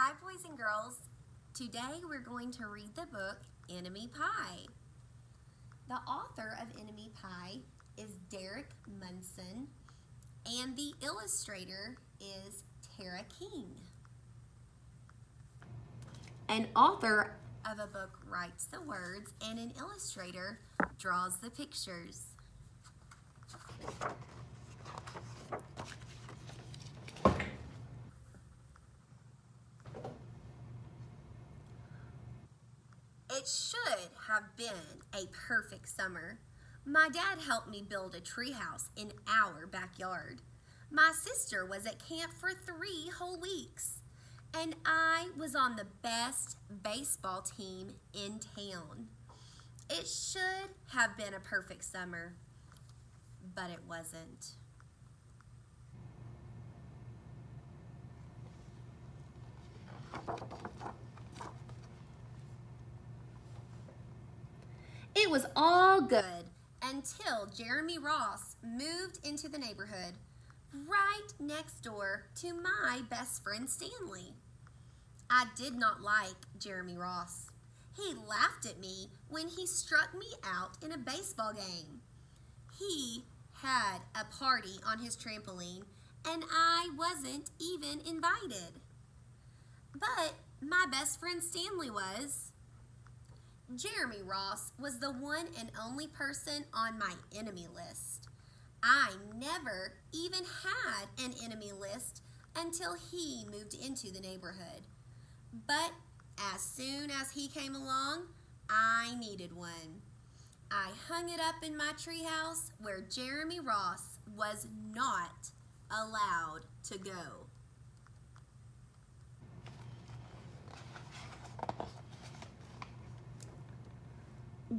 Hi, boys and girls. Today we're going to read the book Enemy Pie. The author of Enemy Pie is Derek Munson, and the illustrator is Tara King. An author of a book writes the words, and an illustrator draws the pictures. It should have been a perfect summer. My dad helped me build a treehouse in our backyard. My sister was at camp for 3 whole weeks, and I was on the best baseball team in town. It should have been a perfect summer, but it wasn't. It was all good until Jeremy Ross moved into the neighborhood right next door to my best friend Stanley. I did not like Jeremy Ross. He laughed at me when he struck me out in a baseball game. He had a party on his trampoline and I wasn't even invited. But my best friend Stanley was. Jeremy Ross was the one and only person on my enemy list. I never even had an enemy list until he moved into the neighborhood. But as soon as he came along, I needed one. I hung it up in my treehouse where Jeremy Ross was not allowed to go.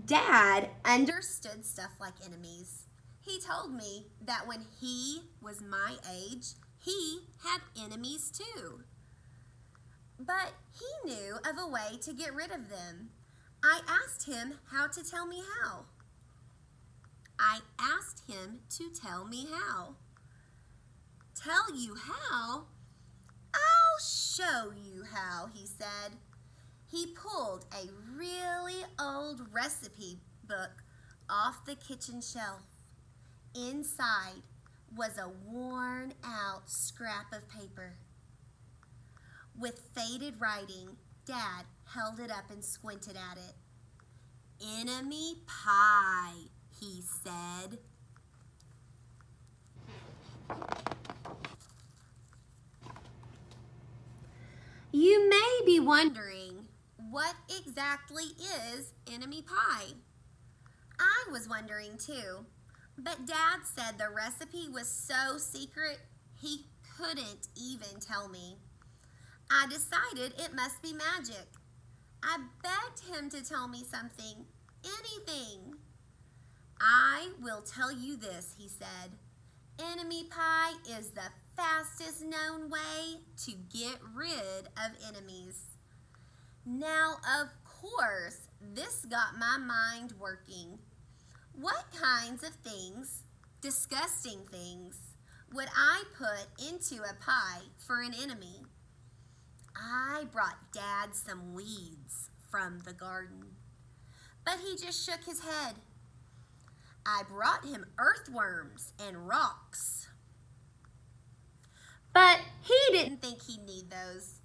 Dad understood stuff like enemies. He told me that when he was my age, he had enemies too. But he knew of a way to get rid of them. I asked him how to tell me how. I asked him to tell me how. Tell you how? I'll show you how, he said. He pulled a really old recipe book off the kitchen shelf. Inside was a worn out scrap of paper. With faded writing, Dad held it up and squinted at it. Enemy pie, he said. You may be wondering, what exactly is enemy pie? I was wondering too, but Dad said the recipe was so secret he couldn't even tell me. I decided it must be magic. I begged him to tell me something, anything. I will tell you this, he said. Enemy pie is the fastest known way to get rid of enemies. Now, of course, this got my mind working. What kinds of things, disgusting things, would I put into a pie for an enemy? I brought Dad some weeds from the garden, but he just shook his head. I brought him earthworms and rocks, but he didn't think he'd need those.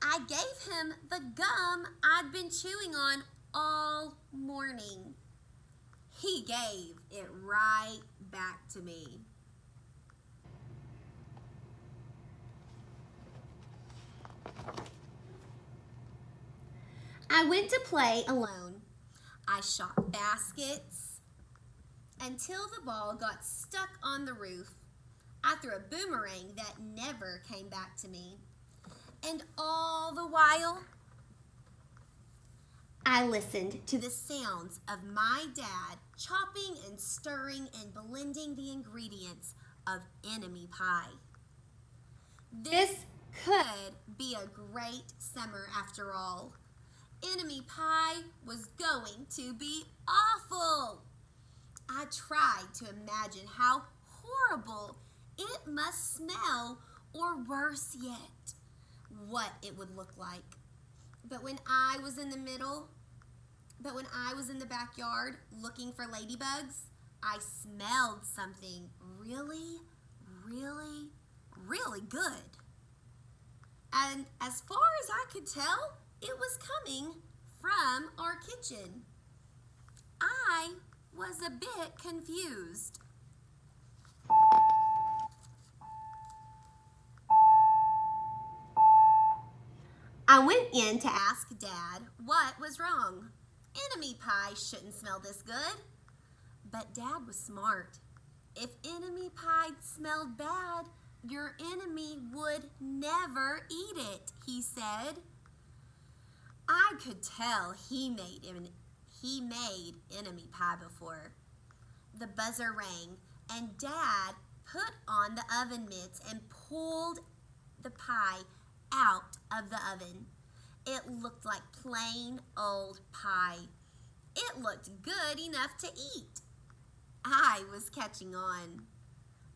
I gave him the gum I'd been chewing on all morning. He gave it right back to me. I went to play alone. I shot baskets until the ball got stuck on the roof. I threw a boomerang that never came back to me. And all the while, I listened to the sounds of my dad chopping and stirring and blending the ingredients of enemy pie. This could be a great summer after all. Enemy pie was going to be awful. I tried to imagine how horrible it must smell, or worse yet, what it would look like. But when I was in the backyard looking for ladybugs, I smelled something really, really, really good. And as far as I could tell, it was coming from our kitchen. I was a bit confused. I went in to ask Dad what was wrong. Enemy pie shouldn't smell this good. But Dad was smart. If enemy pie smelled bad, your enemy would never eat it, he said. I could tell he made enemy pie before. The buzzer rang, and Dad put on the oven mitts and pulled the pie out of the oven. It looked like plain old pie. It looked good enough to eat. I was catching on.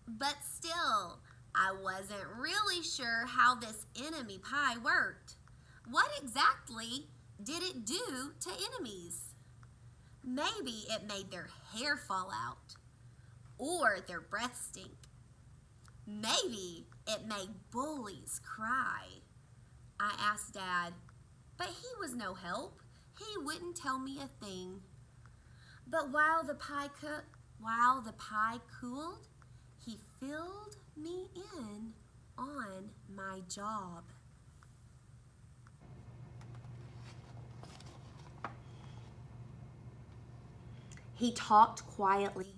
But still, I wasn't really sure how this enemy pie worked. What exactly did it do to enemies? Maybe it made their hair fall out, or their breath stink. Maybe it made bullies cry. I asked Dad, but he was no help. He wouldn't tell me a thing. But while the pie cooled, he filled me in on my job. He talked quietly.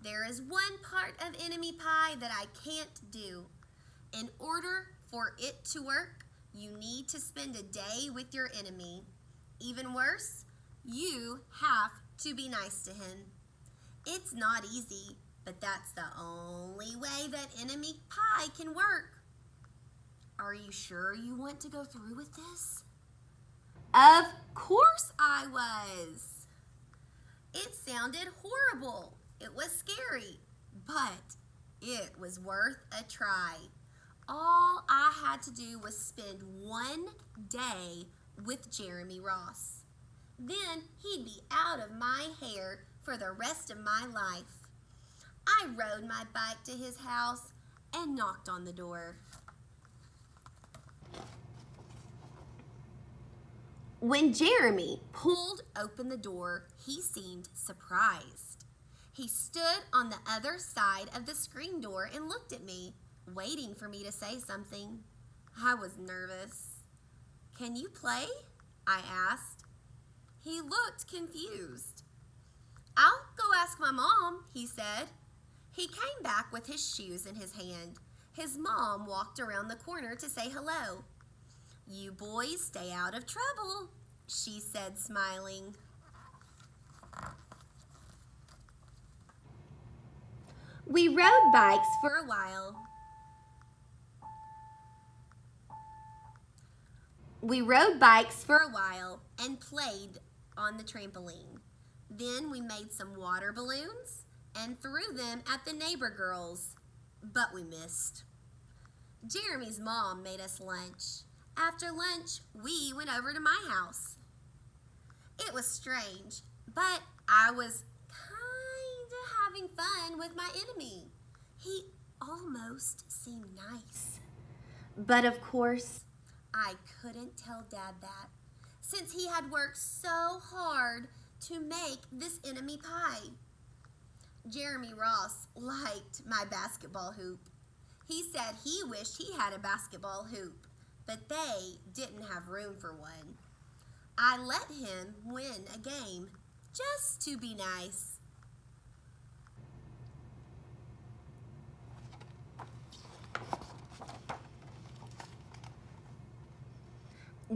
There is one part of enemy pie that I can't do. In order for it to work, you need to spend a day with your enemy. Even worse, you have to be nice to him. It's not easy, but that's the only way that enemy pie can work. Are you sure you want to go through with this? Of course I was. It sounded horrible. It was scary, but it was worth a try. All I had to do was spend one day with Jeremy Ross. Then he'd be out of my hair for the rest of my life. I rode my bike to his house and knocked on the door. When Jeremy pulled open the door, he seemed surprised. He stood on the other side of the screen door and looked at me, waiting for me to say something. I was nervous. "Can you play?" I asked. He looked confused. "I'll go ask my mom," he said. He came back with his shoes in his hand. His mom walked around the corner to say hello. "You boys stay out of trouble," she said, smiling. We rode bikes for a while. And played on the trampoline. Then we made some water balloons and threw them at the neighbor girls, but we missed. Jeremy's mom made us lunch. After lunch, we went over to my house. It was strange, but I was kind of having fun with my enemy. He almost seemed nice. But of course, I couldn't tell Dad that, since he had worked so hard to make this enemy pie. Jeremy Ross liked my basketball hoop. He said he wished he had a basketball hoop, but they didn't have room for one. I let him win a game just to be nice.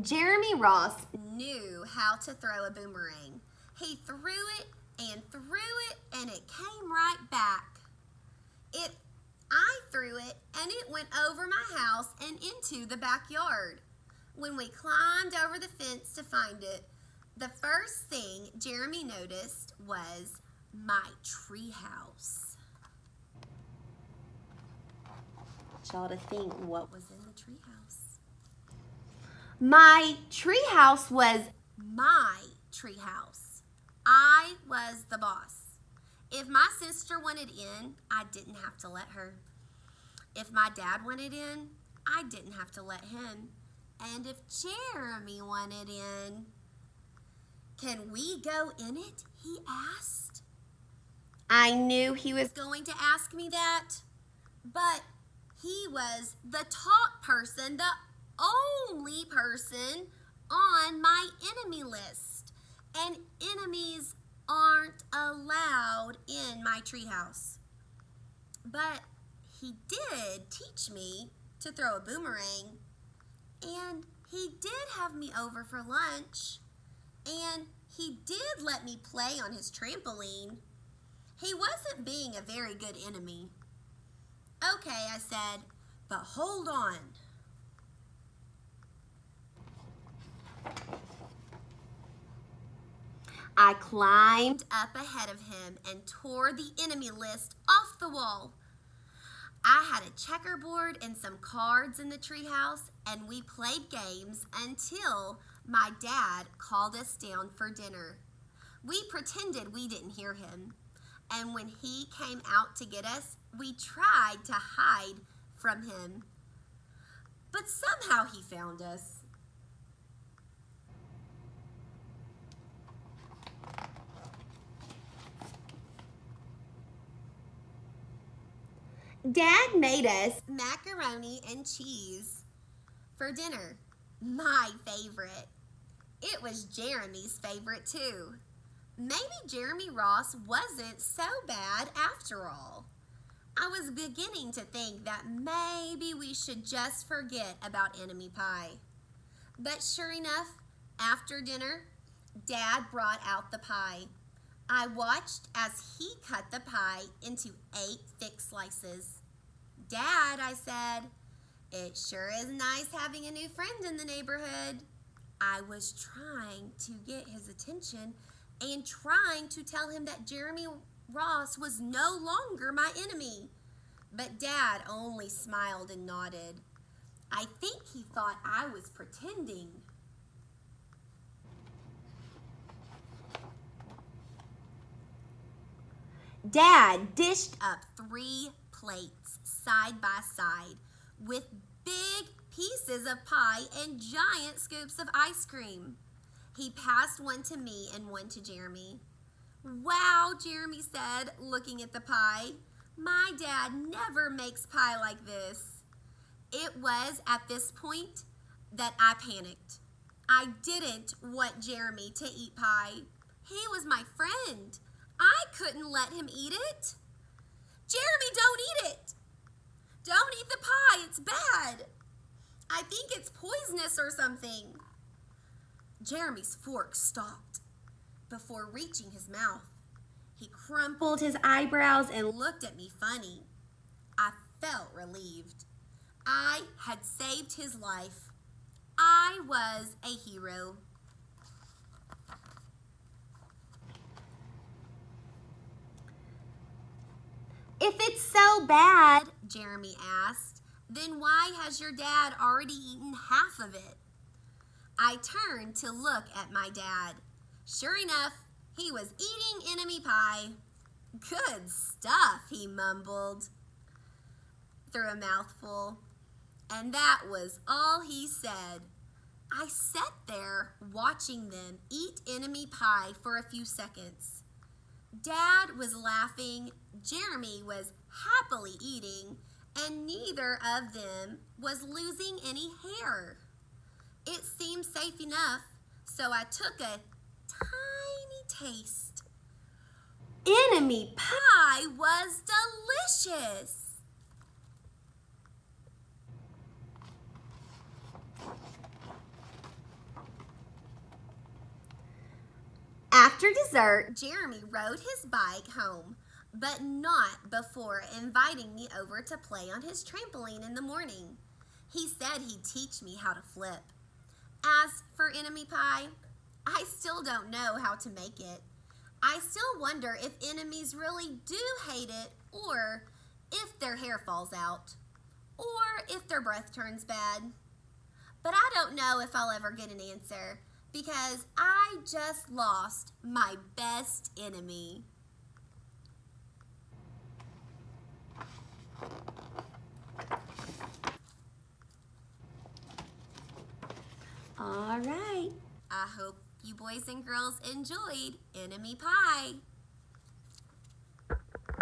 Jeremy Ross knew how to throw a boomerang. He threw it, and it came right back. I threw it, and it went over my house and into the backyard. When we climbed over the fence to find it, the first thing Jeremy noticed was my treehouse. Y'all to think what was in the treehouse. My treehouse was my treehouse. I was the boss. If my sister wanted in, I didn't have to let her. If my dad wanted in, I didn't have to let him. And if Jeremy wanted in, can we go in it? He asked. I knew he was going to ask me that, but he was the top person, the only person on my enemy list. And enemies aren't allowed in my treehouse. But he did teach me to throw a boomerang, and he did have me over for lunch, and he did let me play on his trampoline. He wasn't being a very good enemy. Okay, I said, but hold on. I climbed up ahead of him and tore the enemy list off the wall. I had a checkerboard and some cards in the treehouse, and we played games until my dad called us down for dinner. We pretended we didn't hear him, and when he came out to get us, we tried to hide from him. But somehow he found us. Dad made us macaroni and cheese for dinner. My favorite. It was Jeremy's favorite too. Maybe Jeremy Ross wasn't so bad after all. I was beginning to think that maybe we should just forget about enemy pie. But sure enough, after dinner, Dad brought out the pie. I watched as he cut the pie into 8 thick slices. Dad, I said, it sure is nice having a new friend in the neighborhood. I was trying to get his attention and trying to tell him that Jeremy Ross was no longer my enemy. But Dad only smiled and nodded. I think he thought I was pretending. Dad dished up 3 plates side by side with big pieces of pie and giant scoops of ice cream. He passed one to me and one to Jeremy. Wow, Jeremy said, looking at the pie. My dad never makes pie like this. It was at this point that I panicked. I didn't want Jeremy to eat pie. He was my friend. I couldn't let him eat it. Jeremy, don't eat it. Don't eat the pie. It's bad. I think it's poisonous or something. Jeremy's fork stopped before reaching his mouth. He crumpled his eyebrows and looked at me funny. I felt relieved. I had saved his life. I was a hero. If it's so bad, Jeremy asked, then why has your dad already eaten half of it? I turned to look at my dad. Sure enough, he was eating enemy pie. Good stuff, he mumbled through a mouthful. And that was all he said. I sat there watching them eat enemy pie for a few seconds. Dad was laughing, Jeremy was happily eating, and neither of them was losing any hair. It seemed safe enough, so I took a tiny taste. Enemy pie was delicious. After dessert, Jeremy rode his bike home, but not before inviting me over to play on his trampoline in the morning. He said he'd teach me how to flip. As for enemy pie, I still don't know how to make it. I still wonder if enemies really do hate it, or if their hair falls out, or if their breath turns bad. but I don't know if I'll ever get an answer because I just lost my best enemy. All right. I hope you boys and girls enjoyed Enemy Pie.